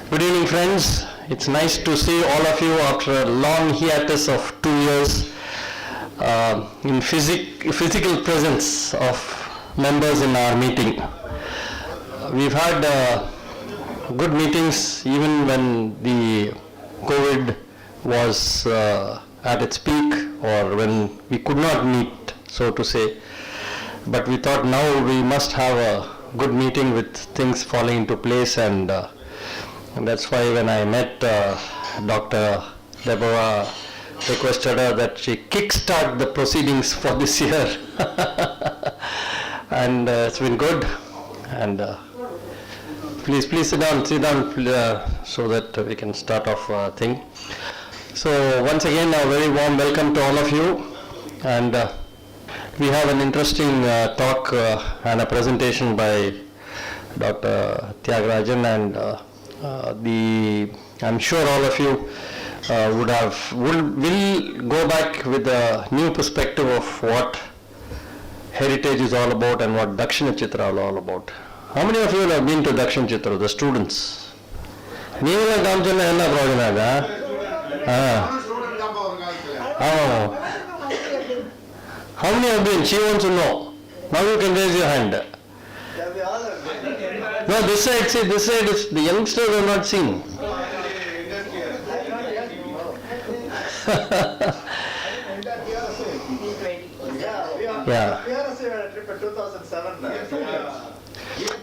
Good evening, friends. It's nice to see all of you after a long hiatus of 2 years in physical presence of members in our meeting. We've had good meetings even when the COVID was at its peak or when we could not meet, so to say. But we thought now we must have a good meeting with things falling into place, and that's why when I met Dr. Deborah, requested her that she kickstart the proceedings for this year. And it's been good. And please sit down, so that we can start off thing. So once again, a very warm welcome to all of you. And we have an interesting talk and a presentation by Dr. Tyagarajan, and I'm sure all of you will go back with a new perspective of what heritage is all about and what DakshinaChitra is all about. How many of you have been to DakshinaChitra, the students? How many have been? She wants to know. Now you can raise your hand. No, this side, see, this side is the youngsters are not seen. Yeah. PRSI trip in 2007.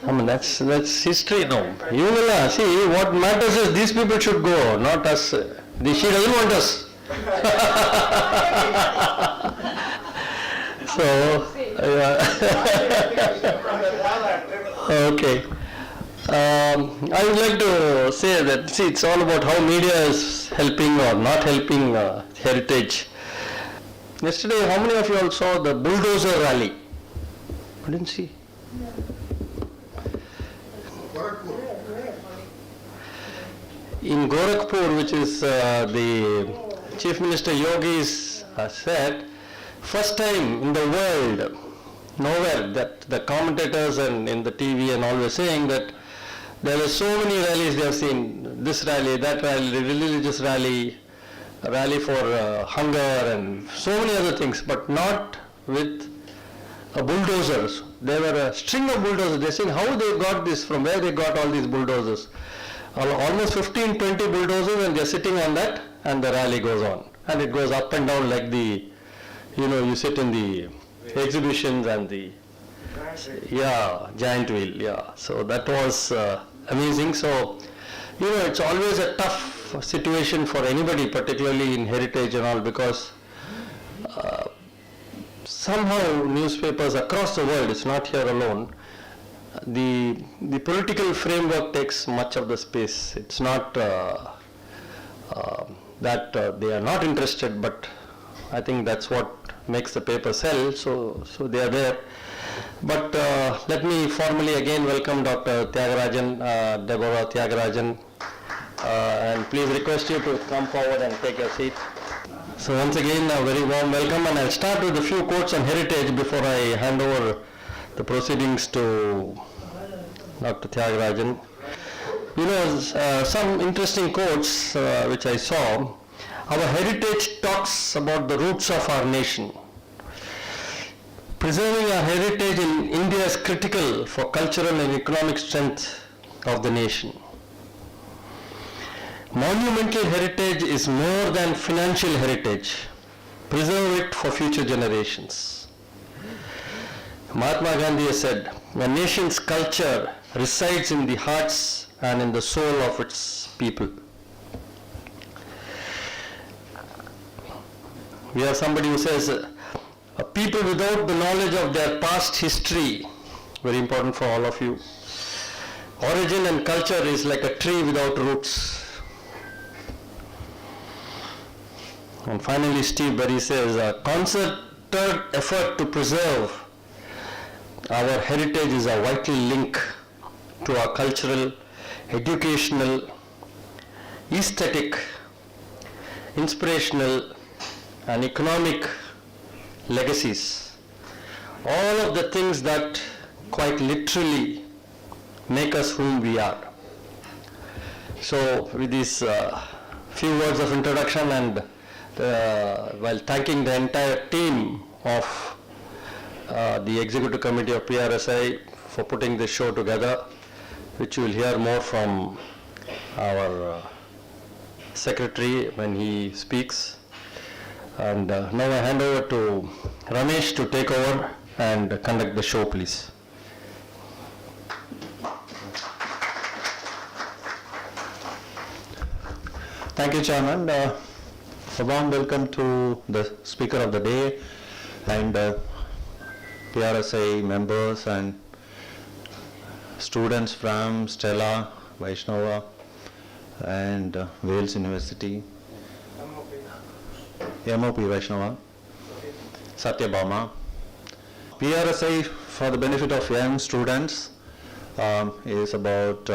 I mean, that's history now. You will see what matters is these people should go, not us. She doesn't want us. So, okay. I would like to say that, see, it's all about how media is helping or not helping heritage. Yesterday, how many of you all saw the bulldozer rally? I didn't see. In Gorakhpur, which is the Chief Minister Yogi's said, first time in the world, nowhere, that the commentators and in the TV and all were saying that there were so many rallies they have seen, this rally, that rally, religious rally, a rally for hunger and so many other things, but not with bulldozers. There were a string of bulldozers. They're saying how they got this, from where they got all these bulldozers. Almost 15, 20 bulldozers, and they're sitting on that, and the rally goes on. And it goes up and down like the, you sit in the exhibitions and the, giant wheel, So that was amazing. So, it's always a tough situation for anybody, particularly in heritage and all, because somehow newspapers across the world, it's not here alone, the political framework takes much of the space. It's not that they are not interested, but I think that's what makes the paper sell, so they are there. But let me formally again welcome Dr. Tyagarajan, Deborah Tyagarajan, and please request you to come forward and take your seat. So once again, a very warm welcome, and I'll start with a few quotes on heritage before I hand over the proceedings to Dr. Tyagarajan. Some interesting quotes which I saw. Our heritage talks about the roots of our nation. Preserving our heritage in India is critical for cultural and economic strength of the nation. Monumental heritage is more than financial heritage. Preserve it for future generations. Mahatma Gandhi has said, a nation's culture resides in the hearts and in the soul of its people. We have somebody who says, a people without the knowledge of their past history, very important for all of you. Origin and culture is like a tree without roots. And finally, Steve Berry says, a concerted effort to preserve our heritage is a vital link to our cultural, educational, aesthetic, inspirational, and economic legacies. All of the things that quite literally make us whom we are. So with these few words of introduction and while thanking the entire team of the Executive Committee of PRSI for putting this show together, which you will hear more from our secretary when he speaks. And now I hand over to Ramesh to take over and conduct the show, please. Thank you, Chairman. A warm welcome to the Speaker of the Day and PRSI members and students from Stella, Vaishnava and Wales University, MOP Vaishnava, Satyabhama. PRSI, for the benefit of young students, is about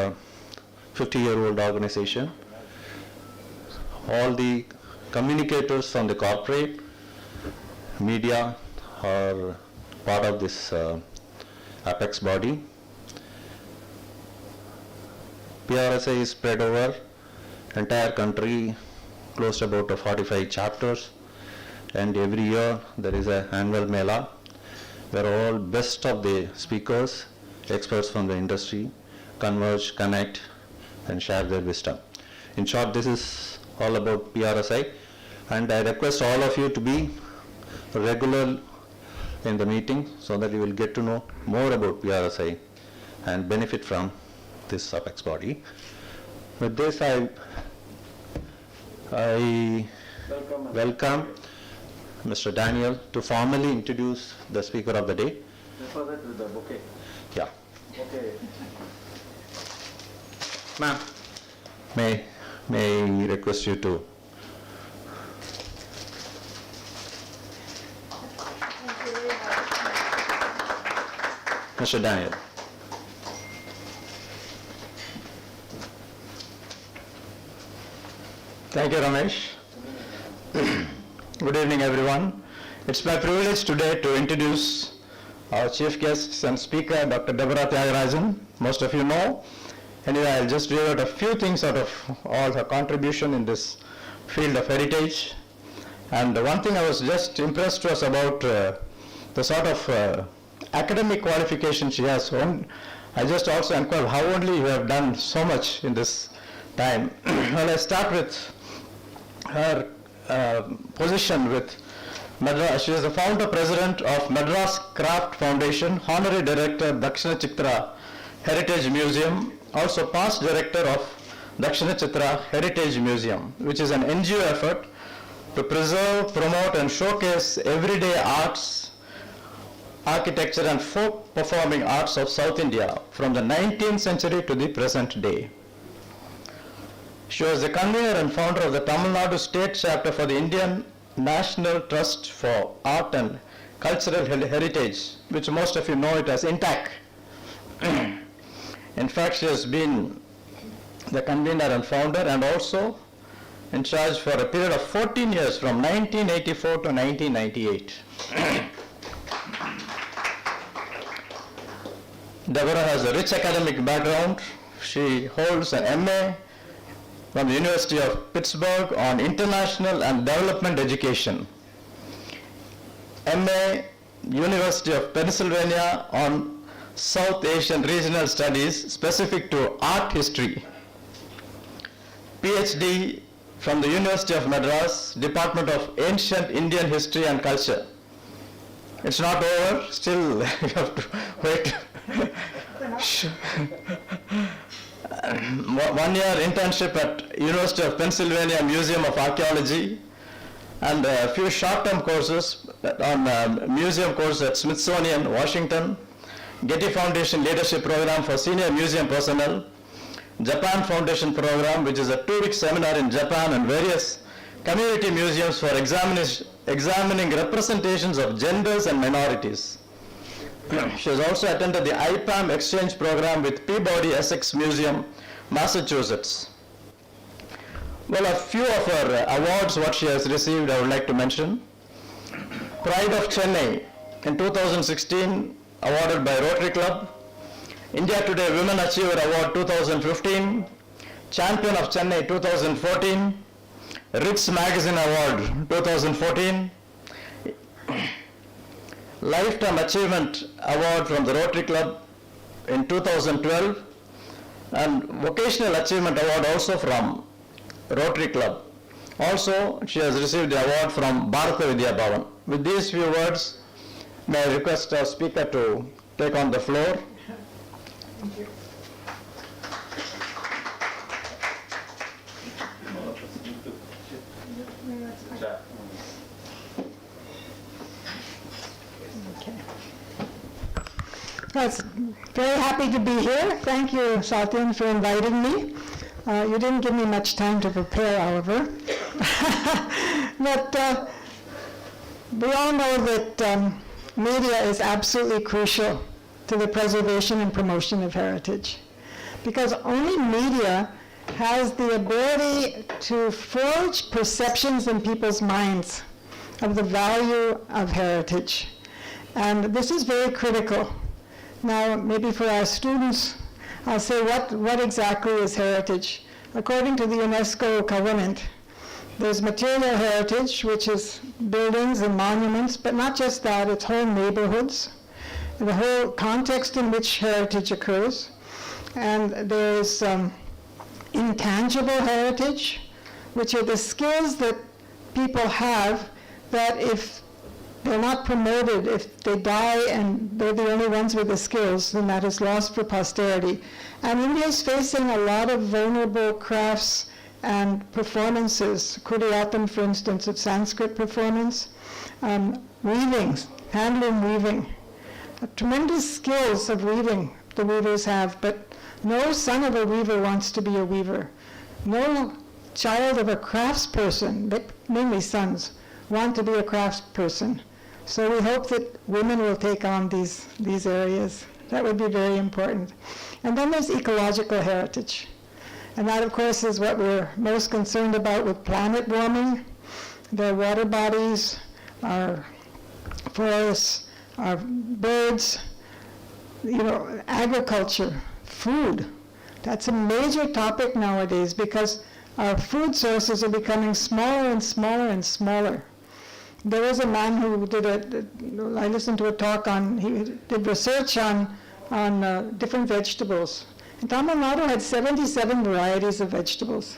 50-year-old organization. All the communicators from the corporate media are part of this apex body. PRSI is spread over entire country, close to about 45 chapters, and every year there is an annual mela where all best of the speakers, experts from the industry converge, connect and share their wisdom. In short, this is all about PRSI, and I request all of you to be regular in the meeting so that you will get to know more about PRSI and benefit from this apex body. With this, I welcome Mr. Daniel to formally introduce the Speaker of the Day. Before that, with the bouquet. Yeah. Okay. Ma'am, may I request you to. Mr. Daniel. Thank you, Ramesh. Good evening, everyone. It's my privilege today to introduce our chief guests and speaker, Dr. Deborah Tyagarajan. Most of you know. Anyway, I'll just read out a few things out of all her contribution in this field of heritage. And one thing I was just impressed was about the sort of academic qualification she has. I just also inquired how only you have done so much in this time. Well, I start with her position with Madras. She is the founder president of Madras Craft Foundation, honorary director DakshinaChitra Heritage Museum, also past director of DakshinaChitra Heritage Museum, which is an NGO effort to preserve, promote and showcase everyday arts, architecture and folk performing arts of South India from the 19th century to the present day. She was the convener and founder of the Tamil Nadu State Chapter for the Indian National Trust for Art and Cultural Heritage, which most of you know it as INTAC. In fact, she has been the convener and founder and also in charge for a period of 14 years from 1984 to 1998. Deborah has a rich academic background. She holds an MA from the University of Pittsburgh on International and Development Education, MA, University of Pennsylvania on South Asian Regional Studies specific to art history, PhD from the University of Madras, Department of Ancient Indian History and Culture. It's not over, still you have to wait. 1 year internship at University of Pennsylvania Museum of Archaeology and a few short-term courses on museum course at Smithsonian, Washington, Getty Foundation Leadership Program for Senior Museum Personnel, Japan Foundation Program, which is a 2-week seminar in Japan and various community museums for examining representations of genders and minorities. She has also attended the IPAM exchange program with Peabody Essex Museum, Massachusetts. Well, a few of her awards, what she has received, I would like to mention. Pride of Chennai in 2016, awarded by Rotary Club. India Today Women Achiever Award 2015. Champion of Chennai 2014, Ritz Magazine Award 2014, Lifetime Achievement Award from the Rotary Club in 2012, and Vocational Achievement Award also from Rotary Club. Also, she has received the award from Bharata Vidya Bhavan. With these few words, may I request our speaker to take on the floor. Thank you. I was very happy to be here. Thank you, Satyan, for inviting me. You didn't give me much time to prepare, however. But we all know that media is absolutely crucial to the preservation and promotion of heritage, because only media has the ability to forge perceptions in people's minds of the value of heritage. And this is very critical. Now, maybe for our students, I'll say what exactly is heritage. According to the UNESCO covenant, there's material heritage, which is buildings and monuments, but not just that, it's whole neighborhoods, the whole context in which heritage occurs. And there's intangible heritage, which are the skills that people have that if they're not promoted, if they die and they're the only ones with the skills, then that is lost for posterity. And India is facing a lot of vulnerable crafts and performances. Kudiyatam, for instance, of Sanskrit performance. Weaving, handloom weaving. Tremendous skills of weaving the weavers have, but no son of a weaver wants to be a weaver. No child of a craftsperson, but mainly sons, want to be a craftsperson. So we hope that women will take on these areas. That would be very important. And then there's ecological heritage. And that, of course, is what we're most concerned about with planet warming. The water bodies, our forests, our birds, agriculture, food. That's a major topic nowadays because our food sources are becoming smaller and smaller and smaller. There was a man who I listened to a talk he did research on different vegetables. And Tamil Nadu had 77 varieties of vegetables.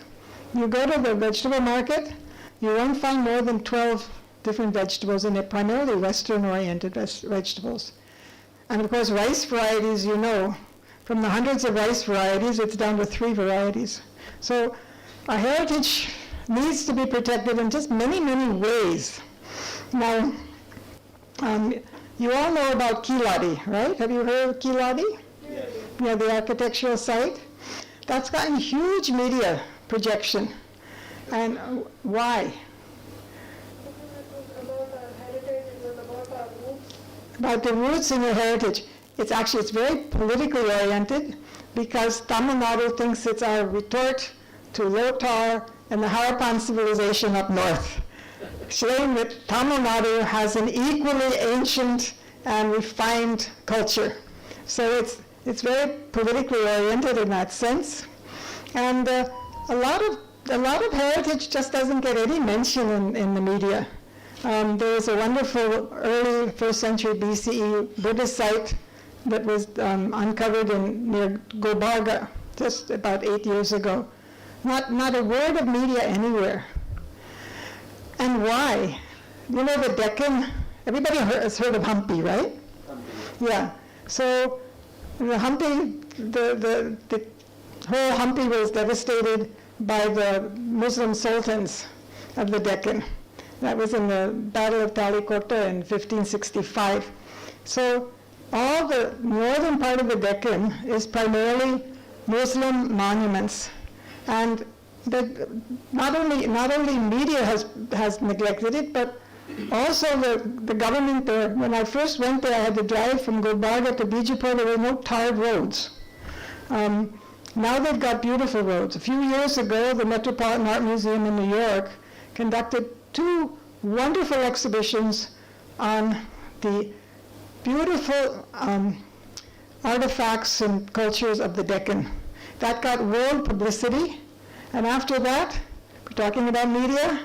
You go to the vegetable market, you won't find more than 12 different vegetables, and they're primarily Western-oriented vegetables. And of course, rice varieties, from the hundreds of rice varieties, it's down to 3 varieties. So our heritage needs to be protected in just many, many ways. Now, you all know about Kiladi, right? Have you heard of Kiladi? Yes. Yeah, the architectural site. That's gotten huge media projection. And why? About the roots in your heritage. It's very politically oriented because Tamil Nadu thinks it's our retort to Lothar and the Harappan civilization up north, showing that Tamil Nadu has an equally ancient and refined culture. So it's very politically oriented in that sense. And a lot of heritage just doesn't get any mention in the media. There was a wonderful early 1st century BCE Buddhist site that was uncovered near Gulbarga just about 8 years ago. Not a word of media anywhere. And why? The Deccan, everybody has heard of Hampi, right? Hampi. Yeah. So the Hampi, the whole Hampi was devastated by the Muslim sultans of the Deccan. That was in the Battle of Talikota in 1565. So all the northern part of the Deccan is primarily Muslim monuments. And not only media has neglected it, but also the government there. When I first went there, I had to drive from Gulbarga to Bijapur. There were no tarred roads. Now they've got beautiful roads. A few years ago, the Metropolitan Art Museum in New York conducted 2 wonderful exhibitions on the beautiful artifacts and cultures of the Deccan. that got world publicity. And after that, we're talking about media,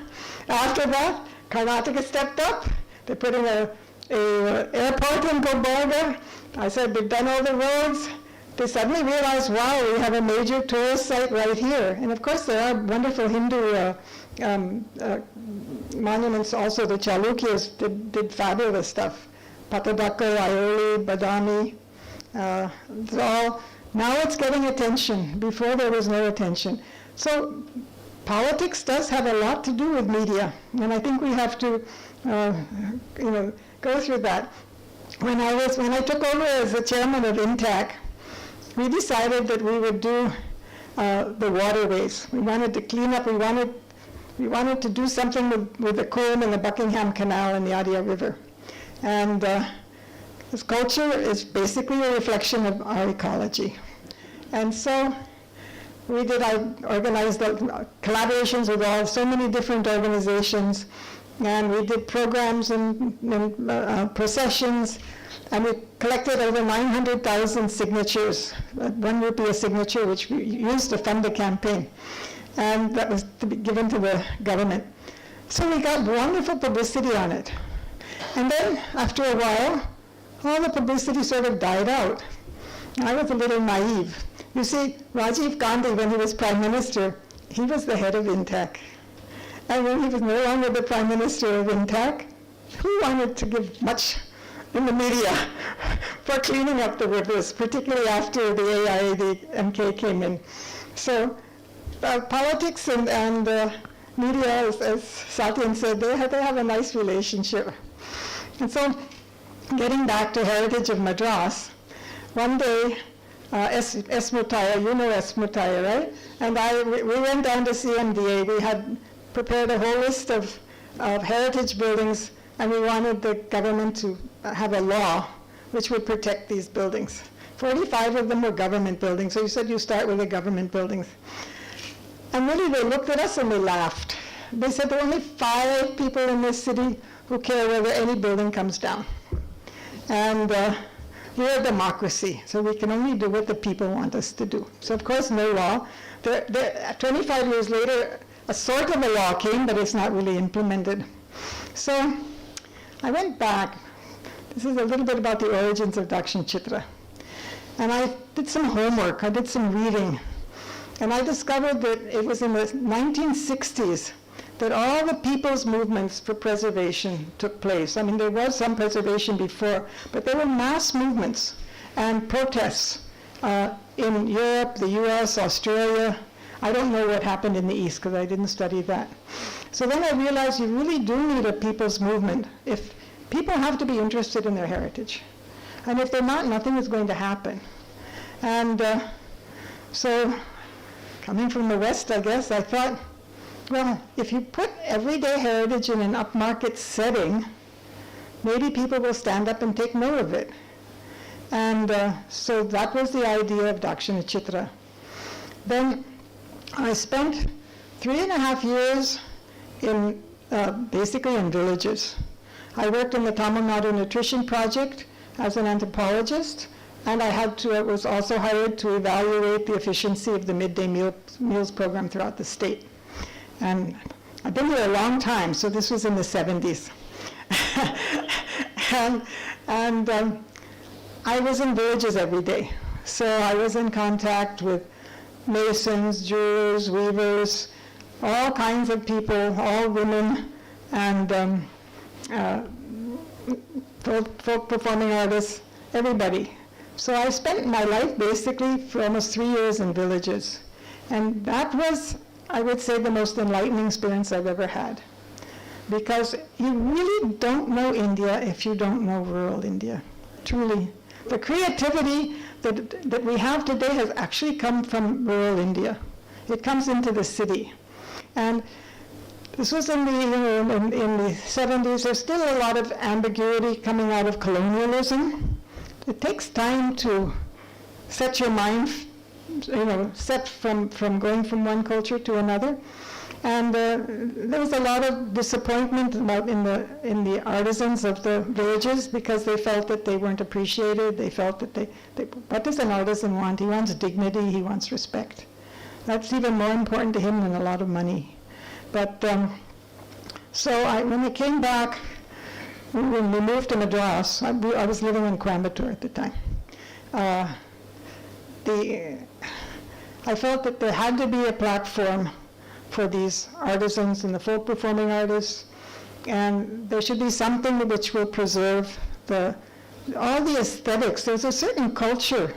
after that, Karnataka stepped up. They put in a airport in Gulbarga. I said, they've done all the roads. They suddenly realized, wow, we have a major tourist site right here. And of course, there are wonderful Hindu monuments also. The Chalukyas did fabulous stuff. Patadakal, Aioli, Badami. Now it's getting attention. Before there was no attention. So politics does have a lot to do with media. And I think we have to go through that. When I took over as the chairman of INTAC, we decided that we would do the waterways. We wanted to clean up. We wanted to do something with the Coombe and the Buckingham Canal and the Adia River. And this culture is basically a reflection of our ecology. And so I organized collaborations with so many different organizations, and we did programs and processions, and we collected over 900,000 signatures, 1 rupee a signature, which we used to fund the campaign. And that was to be given to the government. So we got wonderful publicity on it. And then, after a while, all the publicity sort of died out. I was a little naive. You see, Rajiv Gandhi, when he was Prime Minister, he was the head of INTAC. And when he was no longer the Prime Minister of INTAC, who wanted to give much in the media for cleaning up the rivers, particularly after the AIADMK came in. So politics and media, as Satyan said, they have a nice relationship. And so getting back to Heritage of Madras, one day, S. Mutaya, you know S. Mutaya, right? And we went down to CMDA. We had prepared a whole list of heritage buildings, and we wanted the government to have a law which would protect these buildings. 45 of them were government buildings, so you said you start with the government buildings. And really they looked at us and they laughed. They said there are only 5 people in this city who care whether any building comes down. And we're a democracy, so we can only do what the people want us to do. So of course no law. 25 years later, a sort of a law came, but it's not really implemented. So I went back. This is a little bit about the origins of DakshinaChitra. And I did some homework, I did some reading. And I discovered that it was in the 1960s that all the people's movements for preservation took place. I mean, there was some preservation before, but there were mass movements and protests in Europe, the US, Australia. I don't know what happened in the East because I didn't study that. So then I realized you really do need a people's movement if people have to be interested in their heritage. And if they're not, nothing is going to happen. And so coming from the West, I guess, I thought, well, if you put everyday heritage in an upmarket setting, maybe people will stand up and take note of it. And so that was the idea of DakshinaChitra. Then I spent 3.5 years in basically in villages. I worked in the Tamil Nadu Nutrition Project as an anthropologist, and I was also hired to evaluate the efficiency of the midday meals program throughout the state. And I've been here a long time, so this was in the 70s. and I was in villages every day. So I was in contact with masons, jewelers, weavers, all kinds of people, all women, and folk performing artists, everybody. So I spent my life basically for almost 3 years in villages. And that was, I would say, the most enlightening experience I've ever had. Because you really don't know India if you don't know rural India, truly. The creativity that we have today has actually come from rural India. It comes into the city. And this was in the 70s. There's still a lot of ambiguity coming out of colonialism. It takes time to set your mind, set from going from one culture to another. And there was a lot of disappointment in the artisans of the villages because they felt that they weren't appreciated. They felt that what does an artisan want? He wants dignity, he wants respect. That's even more important to him than a lot of money. But when I came back, when we moved to Madras, I was living in Coimbatore at the time. I felt that there had to be a platform for these artisans and the folk performing artists, and there should be something which will preserve all the aesthetics. There's a certain culture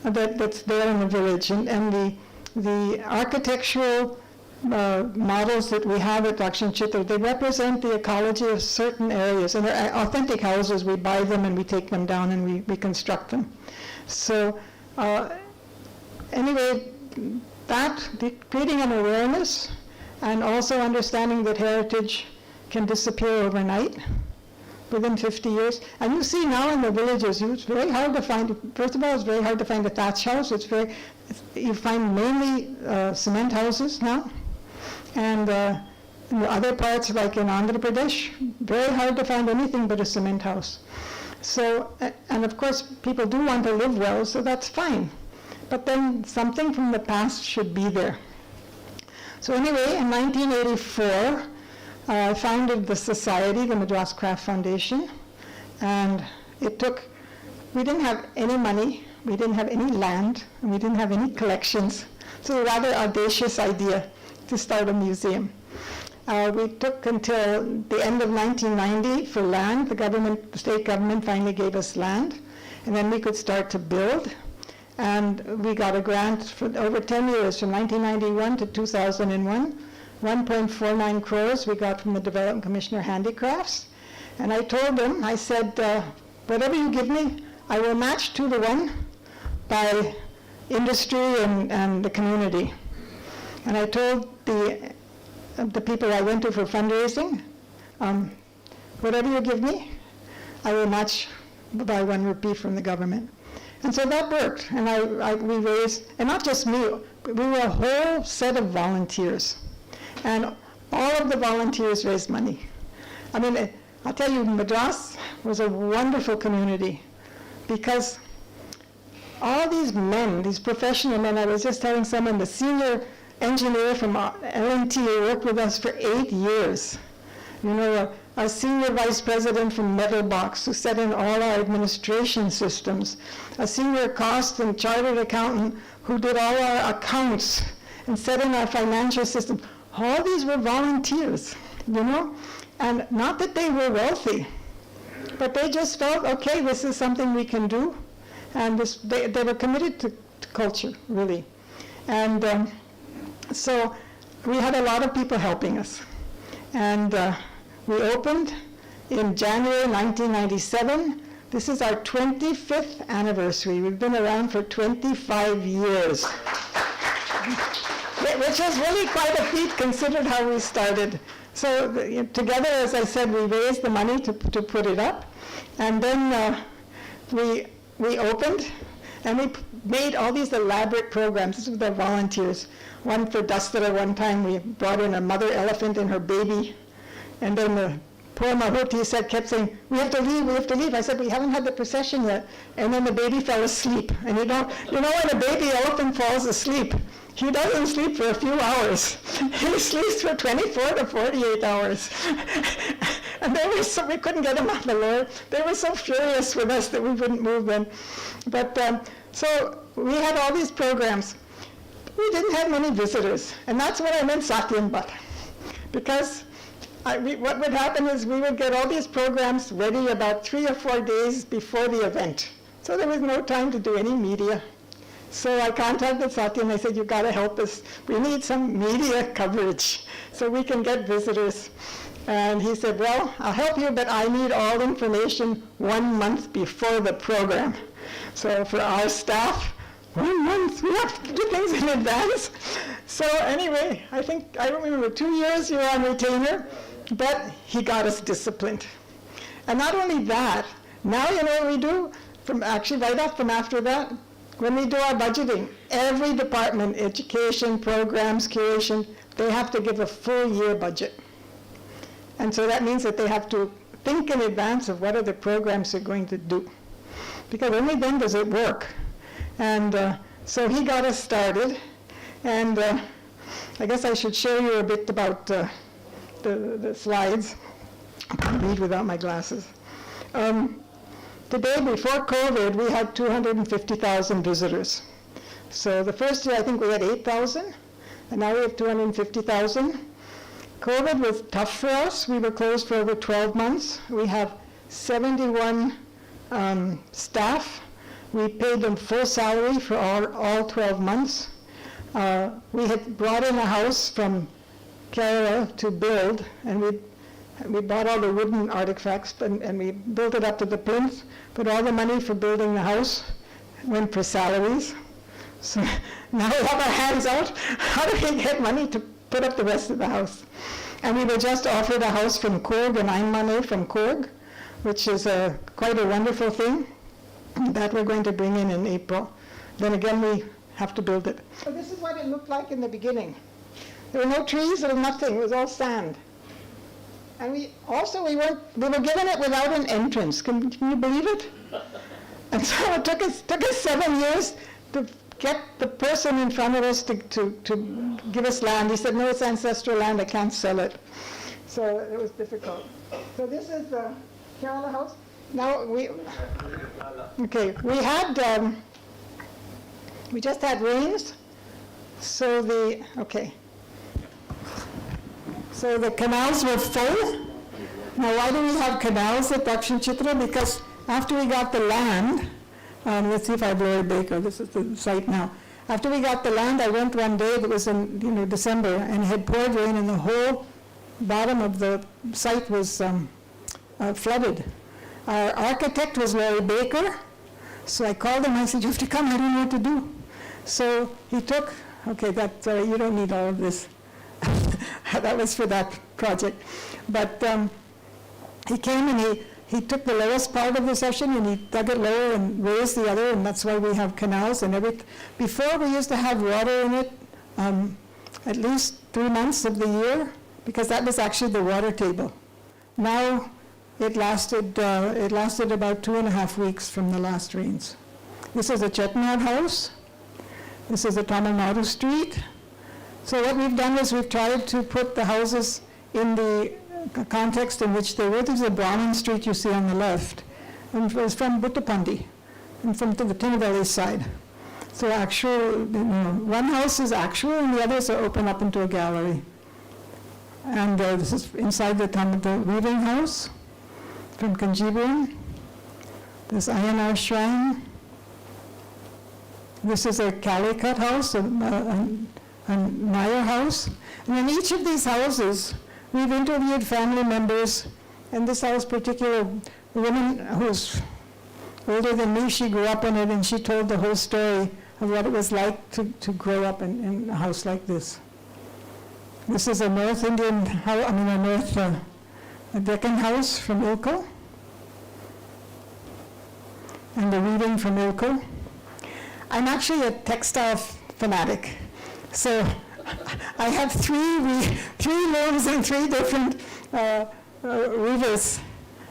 that's there in the village, and the architectural models that we have at DakshinaChitra, they represent the ecology of certain areas, and they're authentic houses. We buy them and we take them down and we reconstruct them. So anyway, creating an awareness and also understanding that heritage can disappear overnight within 50 years. And you see now in the villages, it's very hard to find, first of all, it's very hard to find a thatch house. You find mainly cement houses now. And in the other parts, like in Andhra Pradesh, very hard to find anything but a cement house. So, and of course, people do want to live well, so that's fine. But then something from the past should be there. So anyway, in 1984, I founded the society, the Madras Craft Foundation, and we didn't have any money, we didn't have any land, and we didn't have any collections. So a rather audacious idea to start a museum. We took until the end of 1990 for land. The state government finally gave us land, and then we could start to build. And we got a grant for over 10 years, from 1991 to 2001, 1.49 crores we got from the Development Commissioner Handicrafts. And I told them, I said, whatever you give me, I will match 2-to-1 by industry and the community. And I told the people I went to for fundraising, whatever you give me, I will match by 1 rupee from the government. And so that worked, and we raised, and not just me, we were a whole set of volunteers. And all of the volunteers raised money. I mean, I'll tell you, Madras was a wonderful community because all these men, these professional men, I was just telling someone, the senior engineer from L&T worked with us for 8 years. You know, a senior vice president from Metalbox who set in all our administration systems, a senior cost and chartered accountant who did all our accounts and set in our financial system. All these were volunteers, you know, and not that they were wealthy, but they just felt, okay, this is something we can do, and they were committed to culture, really. And so we had a lot of people helping us. And we opened in January 1997. This is our 25th anniversary. We've been around for 25 years, which is really quite a feat considered how we started. So together, as I said, we raised the money to put it up. And then we opened, and we made all these elaborate programs. This was the volunteers. One for Dastara, one time we brought in a mother elephant and her baby. And then the poor Mahuti kept saying, we have to leave, we have to leave. I said, we haven't had the procession yet. And then the baby fell asleep. And you know when a baby elephant falls asleep, he doesn't sleep for a few hours. He sleeps for 24 to 48 hours. And we couldn't get him on the Lord. They were so furious with us that we wouldn't move them. But so we had all these programs. We didn't have many visitors. And that's what I meant Satyambat. Because what would happen is we would get all these programs ready about 3 or 4 days before the event. So there was no time to do any media. So I contacted Satya and I said, you've got to help us. We need some media coverage so we can get visitors. And he said, well, I'll help you, but I need all information 1 month before the program. So for our staff, 1 month, we have to do things in advance. So anyway, I don't remember, 2 years you were on retainer, but he got us disciplined. And not only that, now you know what we do? Right up from after that, when we do our budgeting, every department, education, programs, curation, they have to give a full year budget. And so that means that they have to think in advance of what are the programs they're going to do, because only then does it work. And so he got us started, and I guess I should show you a bit about the slides. I can't read without my glasses. Today, before COVID, we had 250,000 visitors. So the first year, I think we had 8,000, and now we have 250,000. COVID was tough for us. We were closed for over 12 months. We have 71 staff. We paid them full salary for all 12 months. We had brought in a house from Kerala to build, and we bought all the wooden artifacts, and we built it up to the plinth, but all the money for building the house went for salaries. So now we have our hands out. How do we get money to put up the rest of the house? And we were just offered a house from Korg, an Einmane from Korg, which is quite a wonderful thing that we're going to bring in April. Then again, we have to build it. So this is what it looked like in the beginning. There were no trees, there was nothing, it was all sand. And we were given it without an entrance. Can you believe it? And so it took us 7 years to get the person in front of us to give us land. He said, no, it's ancestral land, I can't sell it. So it was difficult. So this is the Kerala house. Now we just had rains. So the canals were full. Now why do we have canals at DakshinaChitra? Because after we got the land, let's see if I have Lori Baker, this is the site now. After we got the land, I went one day, it was in December, and it had poured rain, and the whole bottom of the site was flooded. Our architect was Lori Baker, so I called him, I said, you have to come, I don't know what to do. So he took, you don't need all of this. That was for that project. But he came and he took the lowest part of the section and he dug it lower and raised the other, and that's why we have canals and everything. Before we used to have water in it at least 3 months of the year, because that was actually the water table. Now it lasted about 2.5 weeks from the last rains. This is a Chettinad house. This is a Tamil Nadu street. So what we've done is we've tried to put the houses in the context in which they were. This is a Brahmin street you see on the left, and it was from Buttapandi, and from the Tinnavelli side. So actual, one house is actual, and the others are open up into a gallery. And this is inside the weaving house from Kanjipuram. This Ayanar shrine. This is a Calicut house, a Naya house. And in each of these houses, we've interviewed family members, and this house particular, a woman who's older than me, she grew up in it, and she told the whole story of what it was like to grow up in a house like this. This is a North Indian house, a Deccan house from Ilko, and the weaving from Ilko. I'm actually a textile fanatic, so I have three looms and 3 different weavers.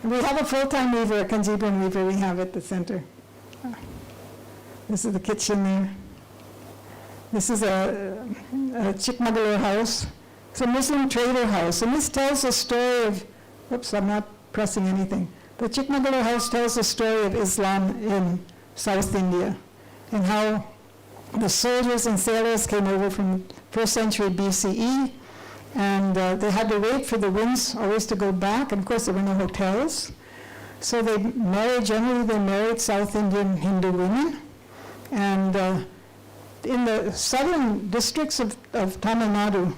We have a full-time weaver, a Kanjipuram weaver we have at the center. This is the kitchen there. This is a Chikmagalur house. It's a Muslim trader house, and this tells a story of, oops, I'm not pressing anything. The Chikmagalur house tells the story of Islam in South India, and how the soldiers and sailors came over from 1st century BCE, and they had to wait for the winds always to go back, and of course there were no hotels. So generally they married South Indian Hindu women, and in the southern districts of Tamil Nadu,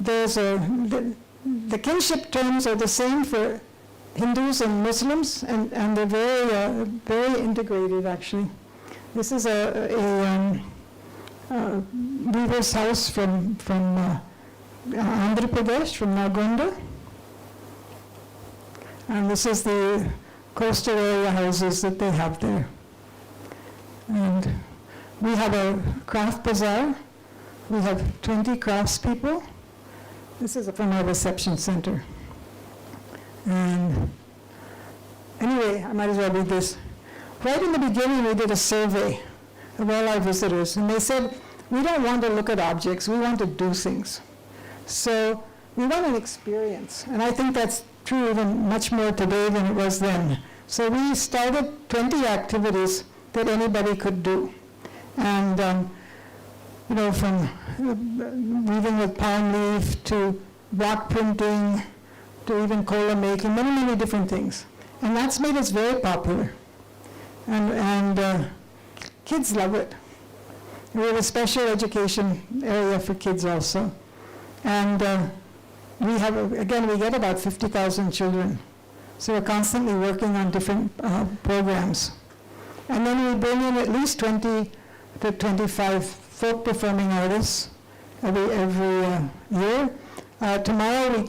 there's the kinship terms are the same for Hindus and Muslims, and they're very integrated actually. This is a weaver's house from Andhra Pradesh, from Nalgonda. And this is the coastal area houses that they have there. And we have a craft bazaar. We have 20 craftspeople. This is from our reception center. And anyway, I might as well read this. Right in the beginning, we did a survey of all our visitors, and they said, we don't want to look at objects, we want to do things. So we want an experience, and I think that's true even much more today than it was then. So we started 20 activities that anybody could do. And, from weaving with palm leaf to block printing to even cola making, many, many different things. And that's made us very popular. And kids love it. We have a special education area for kids also. And we get about 50,000 children. So we're constantly working on different programs. And then we bring in at least 20 to 25 folk performing artists every year. Tomorrow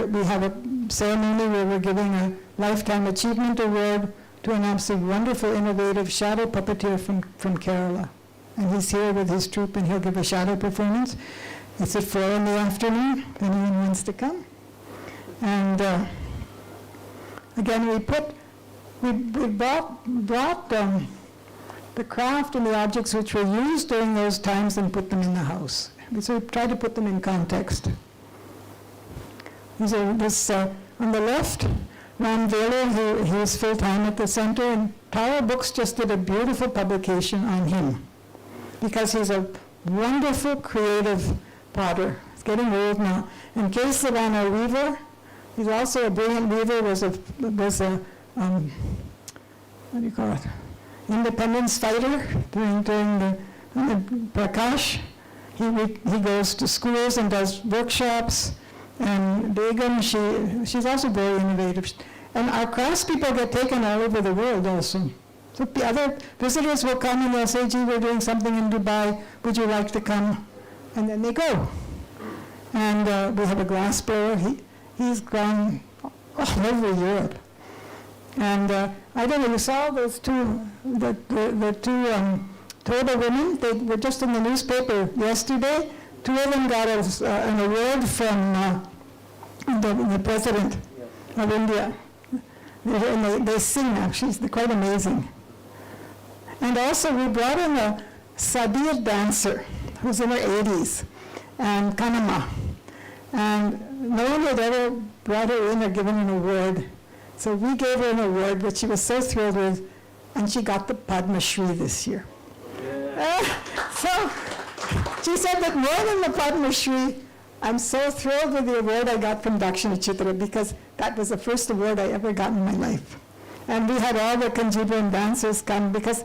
we have a ceremony where we're giving a Lifetime Achievement Award to an absolutely wonderful, innovative shadow puppeteer from Kerala. And he's here with his troupe, and he'll give a shadow performance. It's at 4 in the afternoon, if anyone wants to come. And again, we brought the craft and the objects which were used during those times and put them in the house. So we tried to put them in context. On the left, Ram Velu, he is full-time at the center, and Tara Books just did a beautiful publication on him because he's a wonderful, creative potter. He's getting old now. And K. Savannah Weaver, he's also a brilliant weaver, was a independence fighter during the Prakash. He goes to schools and does workshops. And Begum, she's also very innovative. And our craftspeople get taken all over the world also. So the other visitors will come and they'll say, gee, we're doing something in Dubai, would you like to come? And then they go. And we have a glass blower. He's gone all over Europe. And I don't know, you saw those the two Toba women? They were just in the newspaper yesterday. 2 of them got an award from the president of India. They sing actually, they're quite amazing. And also we brought in a Sadir dancer who's in her 80s, and Kanama. And no one had ever brought her in or given an award. So we gave her an award, which she was so thrilled with, and she got the Padma Shri this year. So she said that more than the Padma Shri, I'm so thrilled with the award I got from DakshinaChitra because that was the first award I ever got in my life. And we had all the Kanjipuram dancers come because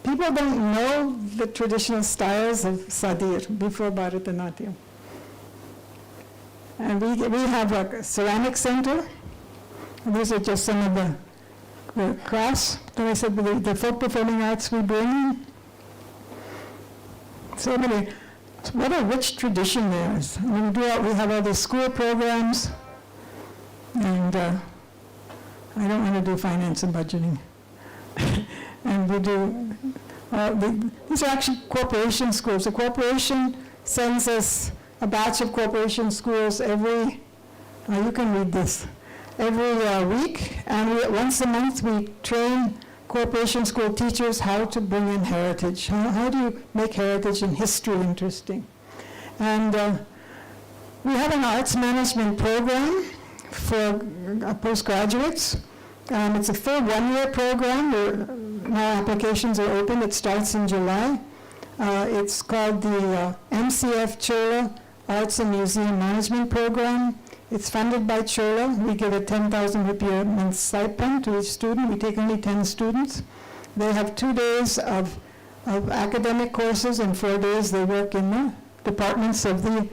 people don't know the traditional styles of Sadir before Bharatanatyam. And we have a ceramic center. These are just some of the crafts that I said, the folk performing arts we bring in. So many, what a rich tradition there is. I mean, we have all the school programs, and I don't want to do finance and budgeting. And we do, these are actually corporation schools. The corporation sends us a batch of corporation schools every, you can read this, every week, and once a month we train corporation school teachers how to bring in heritage. How do you make heritage and history interesting? And we have an arts management program for postgraduates. It's a full 1-year program. Now applications are open. It starts in July. It's called the MCF Chola Arts and Museum Management Program. It's funded by Chola. We give a 10,000 rupee a month stipend to each student. We take only 10 students. They have 2 days of academic courses, and 4 days they work in the departments of the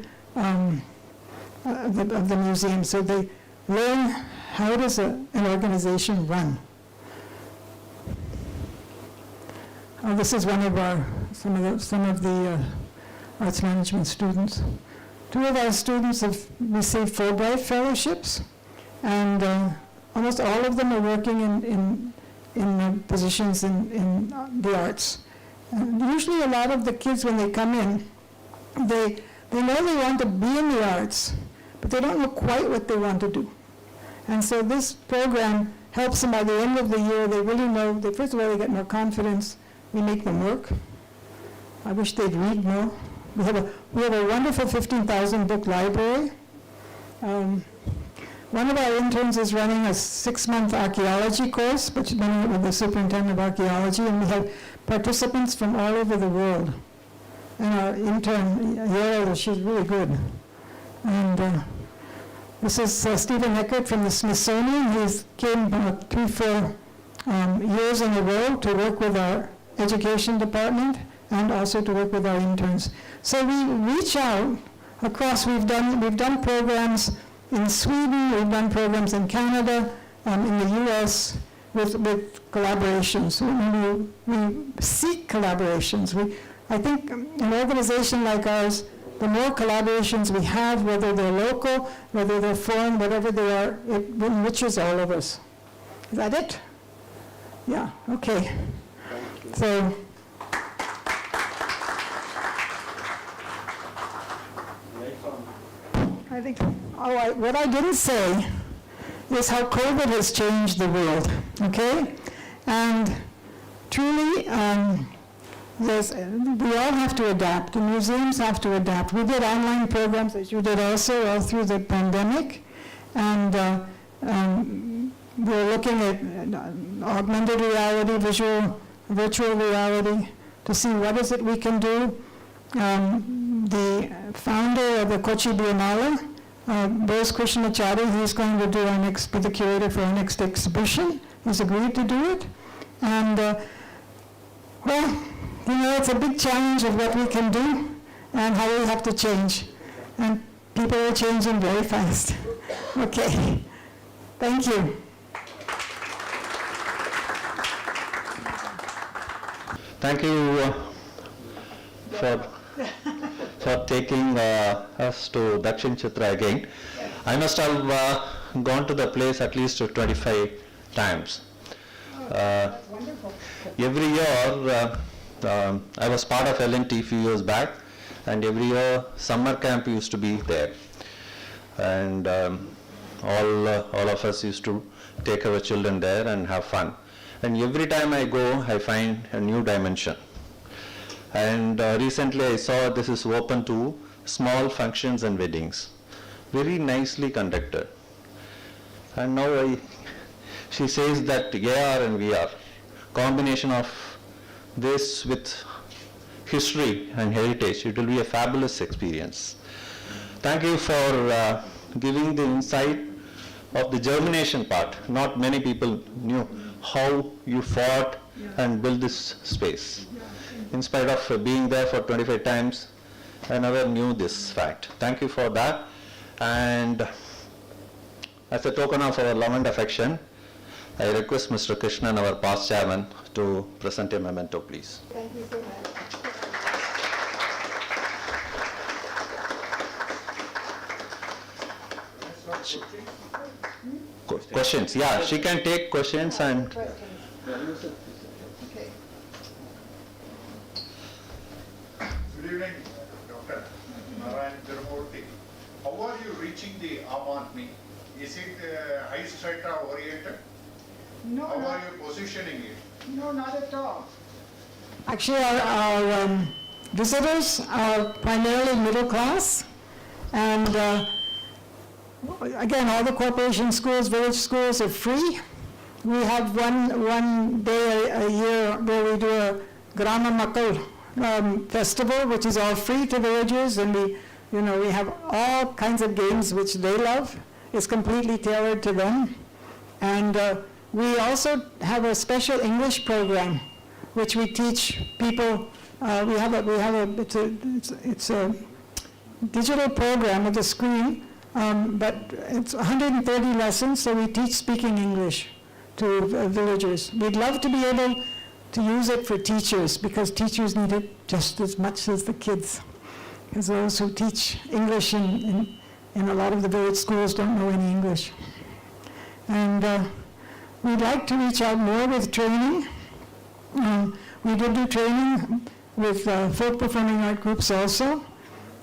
museum. So they learn how does an organization run. This is one of some of the arts management students. 2 of our students have received Fulbright fellowships, and almost all of them are working in positions in the arts. And usually a lot of the kids, when they come in, they know they want to be in the arts, but they don't know quite what they want to do. And so this program helps them by the end of the year. They really know, first of all, they get more confidence. We make them work. I wish they'd read more. We have a wonderful 15,000 book library. One of our interns is running a 6-month archaeology course, which is running it with the superintendent of archaeology, and we have participants from all over the world. And our intern, Yale, she's really good. And this is Stephen Eckert from the Smithsonian. He's came 3-4 years in a row to work with our education department and also to work with our interns. So we reach out across. We've done programs in Sweden, we've done programs in Canada, in the U.S. with collaborations. We seek collaborations. I think an organization like ours, the more collaborations we have, whether they're local, whether they're foreign, whatever they are, it enriches all of us. Is that it? Yeah, okay. So, I think, what I didn't say is how COVID has changed the world, okay? And truly, we all have to adapt. The museums have to adapt. We did online programs, as you did also, all through the pandemic. And we're looking at augmented reality, virtual reality, to see what is it we can do. The founder of the Kochi Biennale, Bose DakshinaChitra, he's going to do be the curator for our next exhibition. He's agreed to do it. And, it's a big challenge of what we can do and how we have to change. And people are changing very fast. Okay. Thank you. Thank you for taking us to DakshinaChitra again. I must have gone to the place at least 25 times. That's wonderful. Every year, I was part of L&T a few years back, and every year summer camp used to be there. And all of us used to take our children there and have fun. And every time I go, I find a new dimension. And recently I saw this is open to small functions and weddings. Very nicely conducted. And now she says that AR and VR, combination of this with history and heritage, it will be a fabulous experience. Thank you for giving the insight of the germination part. Not many people knew how you fought and built this space. In spite of being there for 25 times, I never knew this fact. Thank you for that. And as a token of our love and affection, I request Mr. Krishnan, our past chairman, to present a memento, please. Thank you so much. Questions? Yeah, she can take questions and... Okay. Good evening, Dr. Narayan Tirumurthy. How are you reaching the arm on me? Is it high strata oriented? No, How are you positioning it? No, not at all. Actually, our visitors are primarily middle class, and again, all the corporation schools, village schools are free. We have one day a year where we do a Grama Makal festival, which is all free to villagers, and we have all kinds of games which they love. It's completely tailored to them, and we also have a special English program, which we teach people. It's a digital program with a screen, but it's 130 lessons. So we teach speaking English to villagers. We'd love to be able to use it for teachers, because teachers need it just as much as the kids, because those who teach English in a lot of the village schools don't know any English. And we'd like to reach out more with training. We did do training with folk performing art groups also.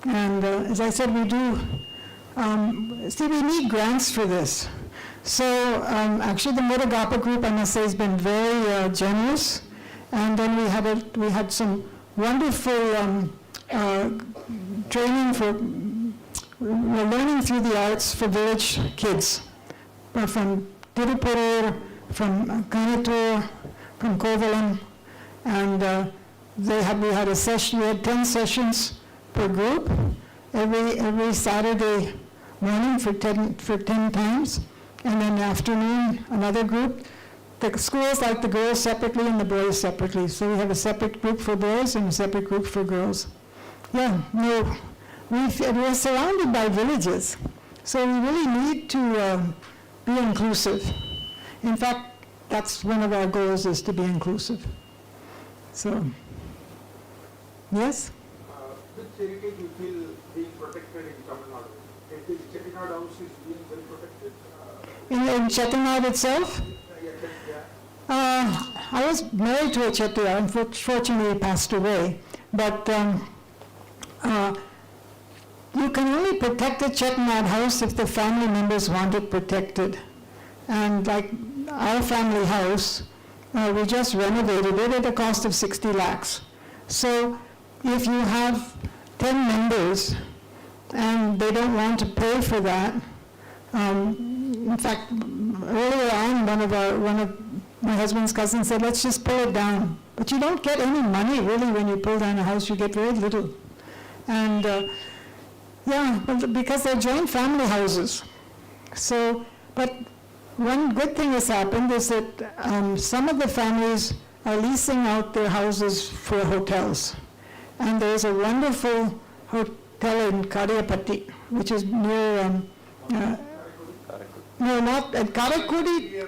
And as I said, we do See, we need grants for this. So actually the Murugappa group, I must say, has been very generous. And then we had some wonderful training for learning through the arts for village kids from Tirupur, from Kanatur, from Kovalam, and we had a session. We had 10 sessions per group every Saturday morning for 10 times, and then afternoon another group. The schools like the girls separately and the boys separately. So we have a separate group for boys and a separate group for girls. Yeah, no, we're surrounded by villages, so we really need to be inclusive. In fact, that's one of our goals, is to be inclusive. So, yes? Which heritage you feel being protected in Tamil Nadu? If the Chettinad house is being well protected? In Chettinad itself? I was married to a Chettiar. Unfortunately, he passed away. But you can only protect a Chettinad house if the family members want it protected. And like our family house, we just renovated it at a cost of 60 lakhs. So if you have 10 members and they don't want to pay for that, in fact, earlier on, one of my husband's cousins said, let's just pull it down. But you don't get any money, really, when you pull down a house. You get very little. And, because they're joint family houses. So, but one good thing has happened is that some of the families are leasing out their houses for hotels. And there's a wonderful hotel in Kariyapatti, which is near, no, not at Karakudi.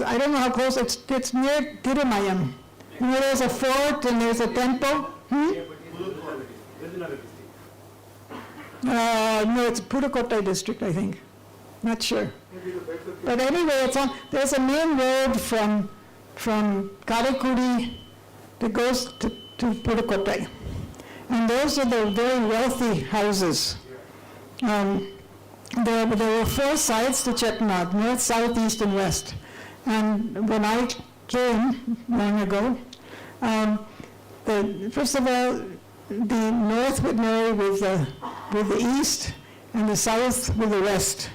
I don't know how close, it's near Tirumayam. You know, there's a fort and there's a temple. No, it's Pudukkottai district, I think. Not sure. But anyway, there's a main road from Karakudi that goes to Pudukkottai. And those are the very wealthy houses. There were 4 sides to Chettinad: north, south, east, and west. And when I came long ago, first of all, the north would marry with the east, and the south with the west.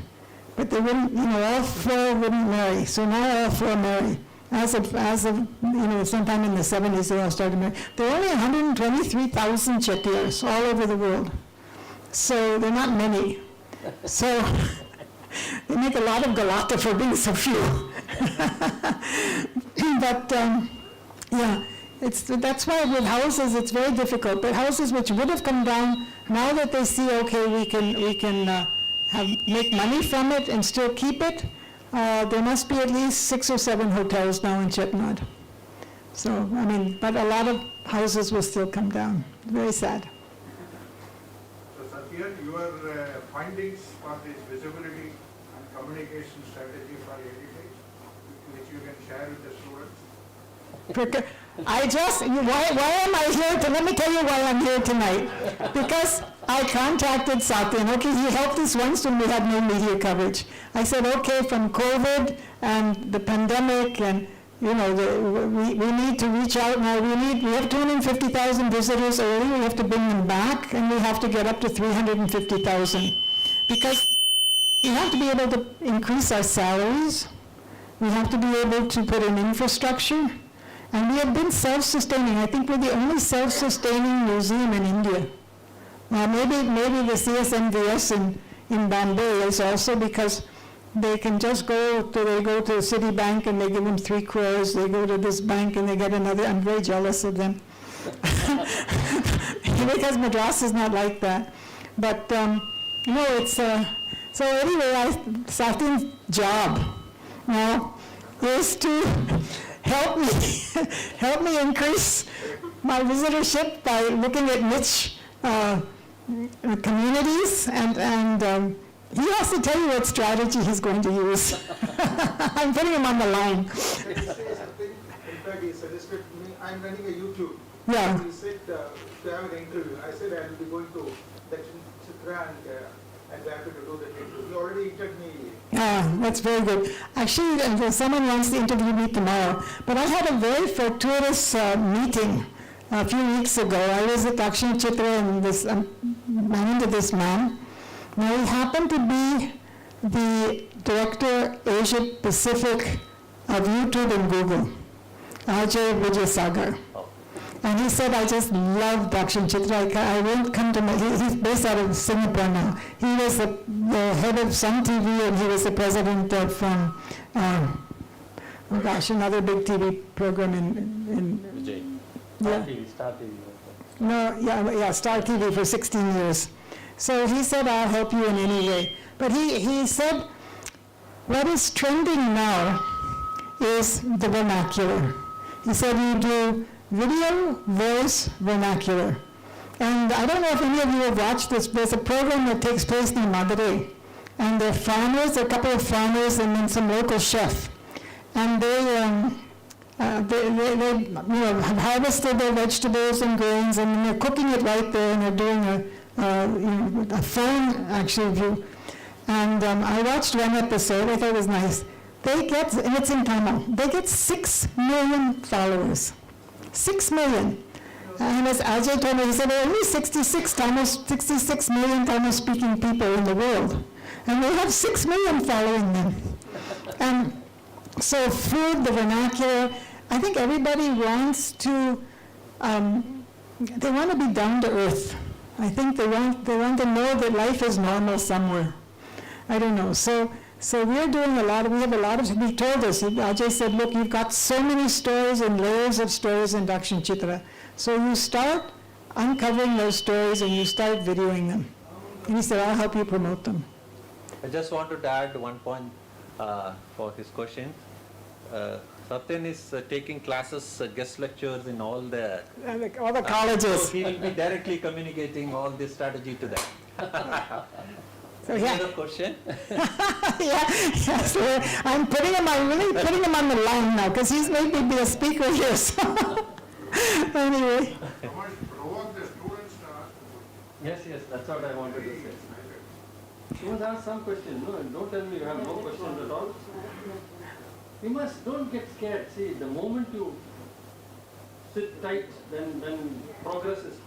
But they wouldn't, all 4 wouldn't marry. So now all 4 marry. As of sometime in the 70s, they all started marrying. There are only 123,000 Chettiars all over the world. So they're not many. So they make a lot of galata for being so few. But that's why with houses it's very difficult. But houses which would have come down, now that they see, okay, we can make money from it and still keep it, there must be at least 6 or 7 hotels now in Chettinad. So, but a lot of houses will still come down. Very sad. So, Satya, your findings for this visibility and communication strategy for heritage, which you can share with the students? Why am I here? Let me tell you why I'm here tonight. Because I contacted Satyan. Okay, he helped us once when we had no media coverage. I said, okay, from COVID and the pandemic and, we need to reach out now. We have 250,000 visitors early. We have to bring them back, and we have to get up to 350,000. Because we have to be able to increase our salaries. We have to be able to put in infrastructure. And we have been self-sustaining. I think we're the only self-sustaining museum in India. Maybe the CSMVS in Bombay is also, because they can just go to Citibank and they give them 3 crores. They go to this bank and they get another. I'm very jealous of them. Because Madras is not like that. But, it's, so anyway, Satyan's job now is to help me increase my visitorship by looking at niche communities, and he has to tell you what strategy he's going to use. I'm putting him on the line. In fact, he suggested to me, I'm running a YouTube. Yeah. He said, to have an interview. I said I will be going to DakshinaChitra and be happy to do that interview. He already interviewed me. That's very good. Actually, someone wants to interview me tomorrow. But I had a very fortuitous meeting a few weeks ago. I was at DakshinaChitra and ran into this man. Now, he happened to be the Director Asia Pacific of YouTube and Google, Ajay Vijayasagar. And he said, I just love DakshinaChitra. I won't come to he's based out of Singapore now. He was the head of Sun TV and he was the president of, another big TV program in Star TV. No, Star TV for 16 years. So he said, I'll help you in any way. But he said, what is trending now is the vernacular. He said, you do video, voice, vernacular. And I don't know if any of you have watched this. There's a program that takes place in Madurai. And they're farmers, a couple of farmers, and then some local chef. And they have harvested their vegetables and grains, and they're cooking it right there, and they're doing a phone actually view. And I watched one episode. I thought it was nice. And it's in Tamil. They get 6 million followers. 6 million. And as Ajay told me, he said there are only 66 million Tamil-speaking people in the world. And they have 6 million following them. And so food, the vernacular, I think everybody wants to, they want to be down to earth. I think they want to know that life is normal somewhere. I don't know. So we're doing he told us, Ajay said, look, you've got so many stories and layers of stories in DakshinaChitra. So you start uncovering those stories and you start videoing them. And he said, I'll help you promote them. I just wanted to add one point for his question. Satyan is taking classes, guest lectures in all the colleges. So he will be directly communicating all this strategy to them. So Another question? So I'm really putting him on the line now because he's made me be a speaker here. So anyway. Provoke the students to ask. Yes, that's what I wanted to say. You must ask some question. No, don't tell me you have no questions at all. You don't get scared. See, the moment you sit tight, then progress is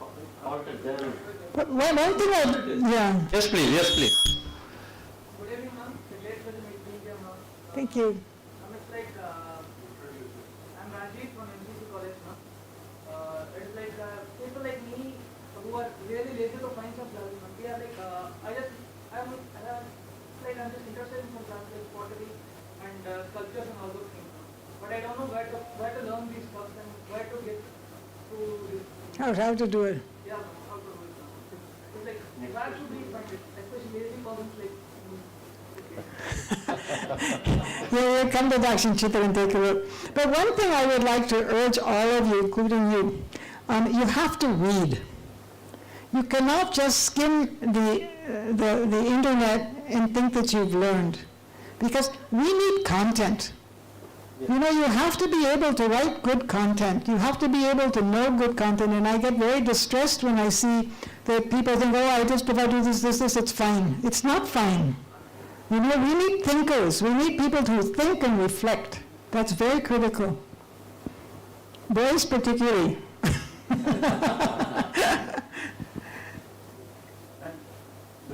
halted there. But one thing Yes, please. Good evening, ma'am. Late for the meeting, ma'am. Thank you. It's like, I'm Rajiv from MCC College, ma'am. It's like people like me who are really lazy to find some classes, ma'am. We are like, I'm just interested in some classes like pottery and sculptures and all those things, ma'am. But I don't know where to learn these stuff and where to get to this. How to do it? Yeah, ma'am, how to do it, ma'am. It's like, where should we find it? Especially lazy persons like We'll come to DakshinaChitra and take a look. But one thing I would like to urge all of you, including you, you have to read. You cannot just skim the internet and think that you've learned, because we need content. You know, you have to be able to write good content. You have to be able to know good content, and I get very distressed when I see that people think, if I do this, it's fine. It's not fine. You know, we need thinkers. We need people who think and reflect. That's very critical. Boys particularly. Do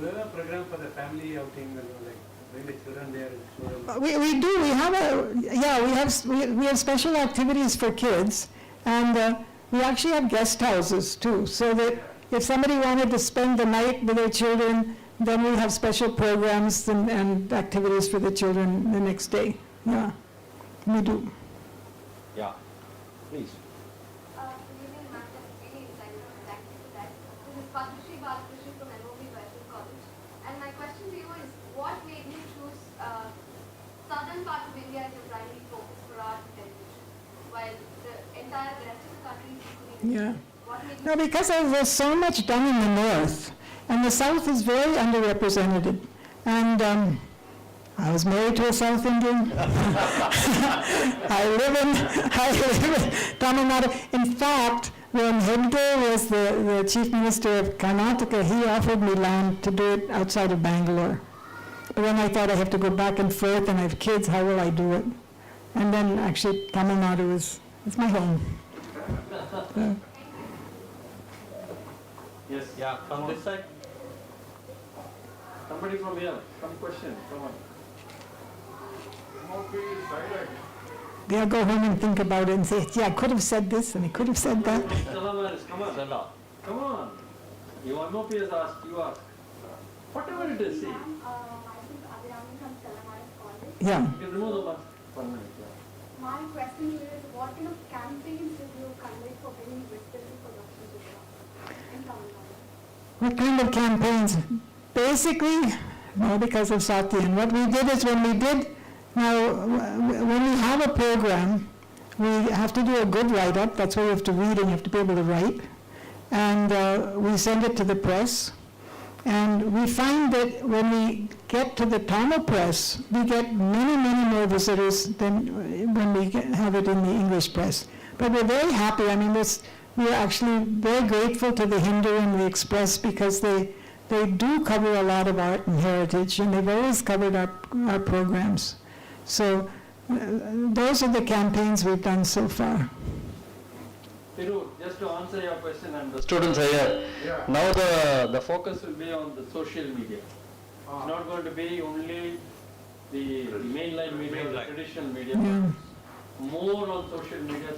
you have a program for the family outing, like bring the children there and show them? We do. We have special activities for kids, and we actually have guest houses too, so that if somebody wanted to spend the night with their children, then we have special programs and activities for the children the next day. Yeah, we do. Yeah, please. Good evening, ma'am. Really excited and thank you for that. This is Padmashri Balakrishnan from LOB Bible College. And my question to you is, what made you choose southern part of India as your primary focus for art and television, while the rest of the country is equally? Yeah. What made you No, because there's so much done in the north, and the south is very underrepresented. And I was married to a South Indian. I live in Tamil Nadu. In fact, when Hegde was the chief minister of Karnataka, he offered me land to do it outside of Bangalore. But then I thought I have to go back and forth and I have kids, how will I do it? And then actually Tamil Nadu is my home. Yes, yeah, from this side. Somebody from here, some question, come on. They'll go home and think about it and say, yeah, I could have said this and I could have said that. Come on, Stella. Come on. Your MOP has asked, you ask. Whatever it is, see. Yeah. You can remove the mask. 1 minute, yeah. My question is, what kind of campaigns did you conduct for bringing visibility for Dakshina in Tamil Nadu? What kind of campaigns? Basically, no, because of Sati. And what we did is when we have a program, we have to do a good write-up. That's why you have to read and you have to be able to write. And we send it to the press. And we find that when we get to the Tamil press, we get many, many more visitors than when we have it in the English press. But we're very happy. I mean, we're actually very grateful to the Hindu and the Express because they do cover a lot of art and heritage, and they've always covered our programs. So those are the campaigns we've done so far. Thiru, just to answer your question, and the Students are here. Yeah. now the focus will be on the social media. It's not going to be only the mainline media, the traditional media, Yeah. more on social media.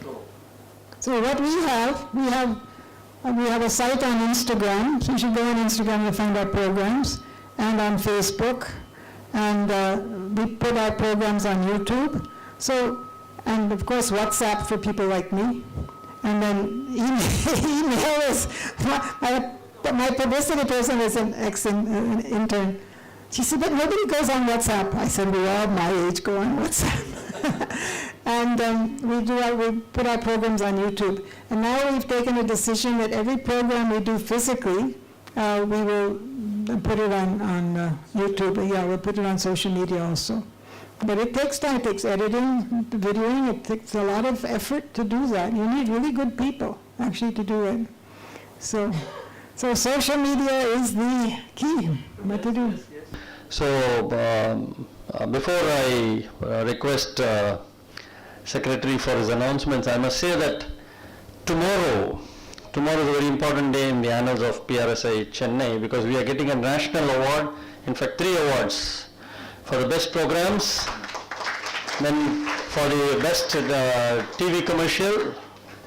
So what we have a site on Instagram, so you should go on Instagram to find our programs, and on Facebook, and we put our programs on YouTube. So, and of course WhatsApp for people like me, and then email is, my publicity person is an ex-intern. She said, but nobody goes on WhatsApp. I said, we all my age go on WhatsApp. And we put our programs on YouTube. And now we've taken a decision that every program we do physically, we will put it on YouTube. Yeah, we'll put it on social media also. But it takes time. It takes editing, videoing. It takes a lot of effort to do that. You need really good people, actually, to do it. So social media is the key. What to do? So before I request Secretary for his announcements, I must say that tomorrow is a very important day in the annals of PRSI Chennai, because we are getting a national award, in fact 3 awards, for the best programs, then for the best TV commercial.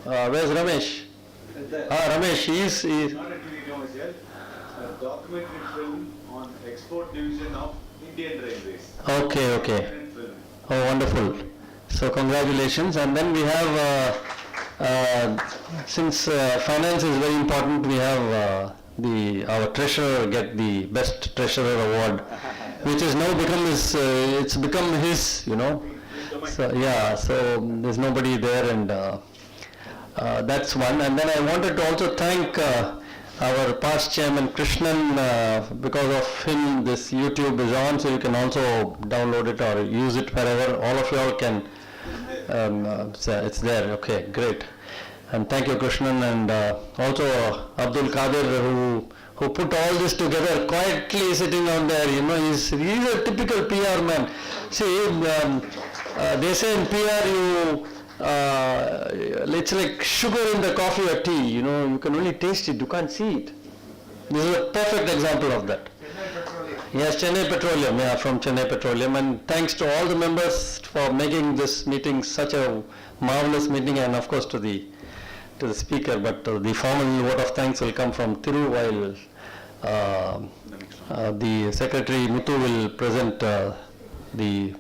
Where's Ramesh? Ramesh, he is Not a TV commercial, a documentary film on export division of Indian Railways. Okay. Documentary film. Oh, wonderful. So congratulations. And then we have, since finance is very important, we have our treasurer get the best treasurer award, which is now it's become his, So yeah, so there's nobody there, and that's one. And then I wanted to also thank our past chairman Krishnan. Because of him, this YouTube is on, so you can also download it or use it wherever. All of you all can. It's there. Okay, great. And thank you, Krishnan, and also Abdul Kadir, who put all this together, quietly sitting down there. He's a typical PR man. See, they say in PR it's like sugar in the coffee or tea. You can only taste it, you can't see it. This is a perfect example of that. Yes, Chennai Petroleum, from Chennai Petroleum, and thanks to all the members for making this meeting such a marvelous meeting, and of course to the speaker. But the formal vote of thanks will come from Thiru, while the Secretary Muthu will present the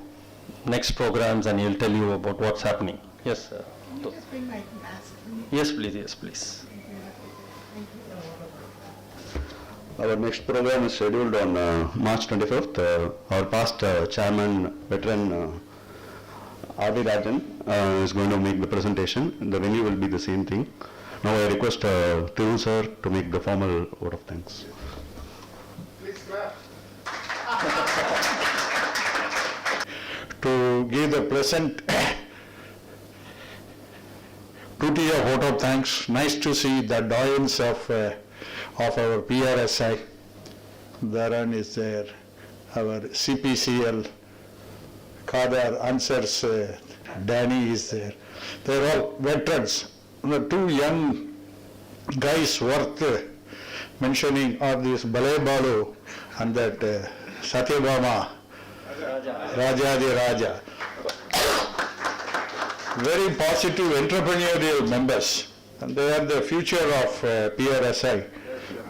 next programs, and he'll tell you about what's happening. Yes, sir. Just bring my mask. Yes, please. Our next program is scheduled on March 25th. Our past chairman, veteran R.D. Rajan is going to make the presentation. The venue will be the same thing. Now I request Thiru sir to make the formal vote of thanks. Please clap. To give the present to duty of vote of thanks. Nice to see the doyens of our PRSI. Dharan is there, our CPCL, Kadar answers, Danny is there. They're all veterans. The two young guys worth mentioning are this Balay Balu and that Satyabhama, Rajadi Raja. Very positive entrepreneurial members, and they are the future of PRSI.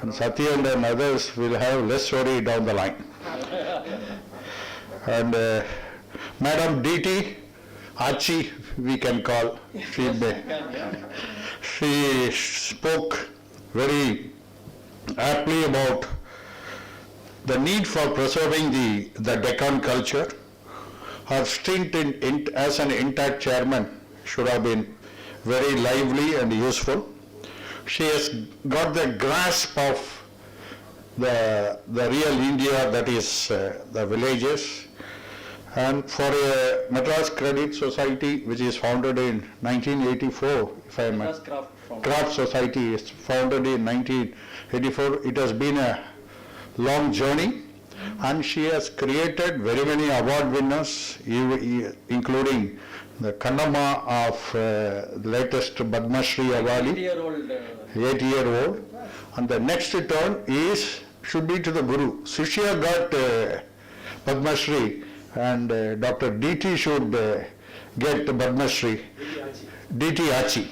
And Satya and others will have less worry down the line. And Madam DT, Achi, we can call, she spoke very aptly about the need for preserving the Deccan culture. Her stint as an intact chairman should have been very lively and useful. She has got the grasp of the real India, that is the villages. And for a Madras Credit Society, which is founded in 1984, if I may, Craft Society is founded in 1984. It has been a long journey, and she has created very many award winners, including the Kannamma of latest Padma Shri award, 8-year-old. And the next turn should be to the Guru. Shishya got Padma Shri, and Dr. DT should get Padma Shri. DT Achi.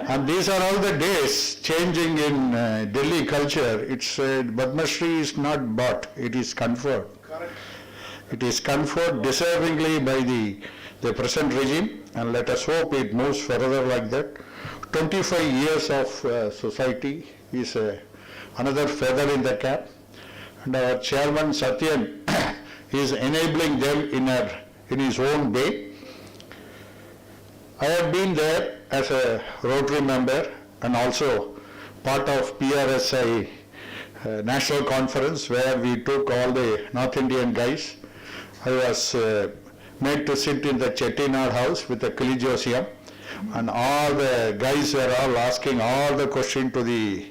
And these are all the days changing in Delhi culture. It's Padma Shri is not bought, it is conferred. Correct. It is conferred deservingly by the present regime, and let us hope it moves further like that. 25 years of society is another feather in the cap, and our chairman Satyan is enabling them in his own way. I have been there as a Rotary member and also part of PRSI National Conference, where we took all the North Indian guys. I was made to sit in the Chettinad house with the Kilijosium, and all the guys were all asking all the questions to the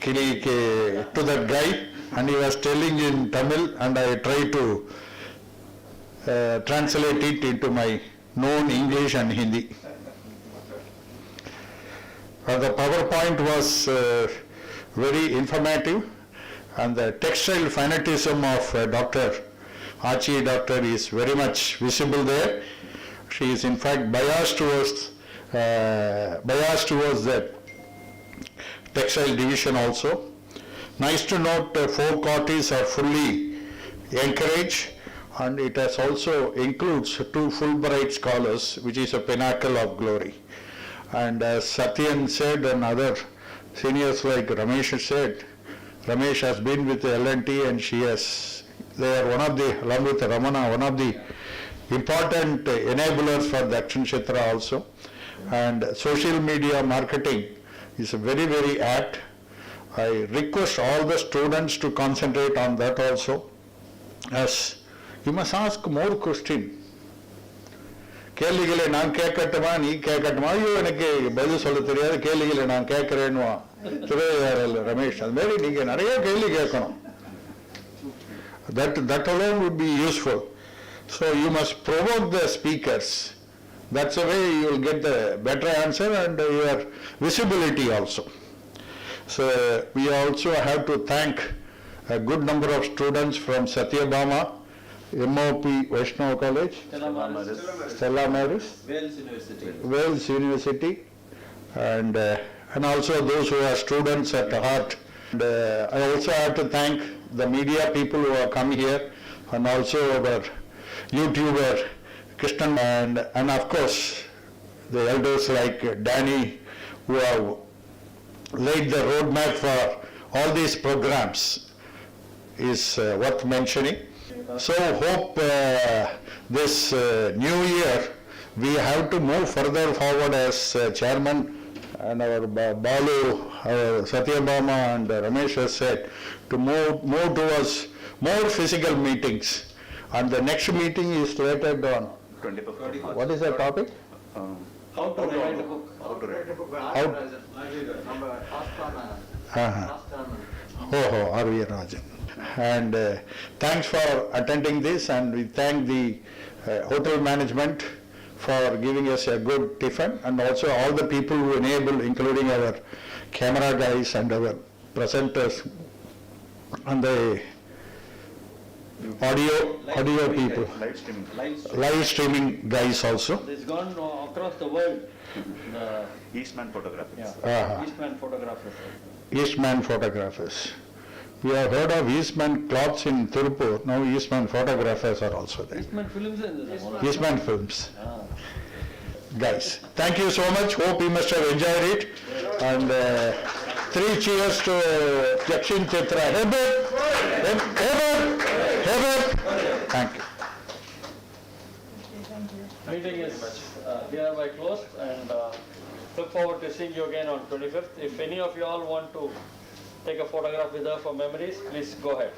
to that guy, and he was telling in Tamil, and I tried to translate it into my known English and Hindi. The PowerPoint was very informative, and the textile fanatism of Dr. Achi doctor is very much visible there. She is in fact biased towards the textile division also. Nice to note 4 coties are fully encouraged, and it has also includes 2 Fulbright scholars, which is a pinnacle of glory. And as Satyan said, and other seniors like Ramesh said, Ramesh has been with the L&T, and they are one of the, along with Ramana, one of the important enablers for DakshinaChitra also. And social media marketing is very, very apt. I request all the students to concentrate on that also, as you must ask more questions. கேள்விகளை நான் கேட்கட்டுமா, நீ கேட்கட்டுமா, ஐயோ எனக்கு பதில் சொல்ல தெரியாது, கேள்விகளை நான் கேட்கிறேன்னு ரமேஷ், அது மாதிரி நீங்க நிறைய கேள்வி கேட்கணும். That alone would be useful. So you must provoke the speakers. That's the way you will get the better answer and your visibility also. So we also have to thank a good number of students from Satyabhama, MOP Vaishnava College, Stella Maris, Wales University, and also those who are students at heart. And I also have to thank the media people who have come here, and also our YouTuber Krishnan, and of course the elders like Danny, who have laid the roadmap for all these programs, is worth mentioning. So hope this new year we have to move further forward, as chairman and our Balu, our Satyabhama and Ramesh has said, to move towards more physical meetings. And the next meeting is slated on 24th. What is the topic? How to write a book. How to write a book. R.V. Rajan. And thanks for attending this, and we thank the hotel management for giving us a good tiffin, and also all the people who enabled, including our camera guys and our presenters and the audio people, live streaming guys also. It's gone across the world. The Eastman photographers. Eastman photographers. Eastman photographers. We have heard of Eastman cloths in Tirupur, now Eastman photographers are also there. Eastman films in this. Eastman films. Guys, thank you so much, hope you must have enjoyed it. And 3 cheers to DakshinaChitra. Thank you. Meeting is hereby closed, and look forward to seeing you again on 25th. If any of you all want to take a photograph with her for memories, please go ahead.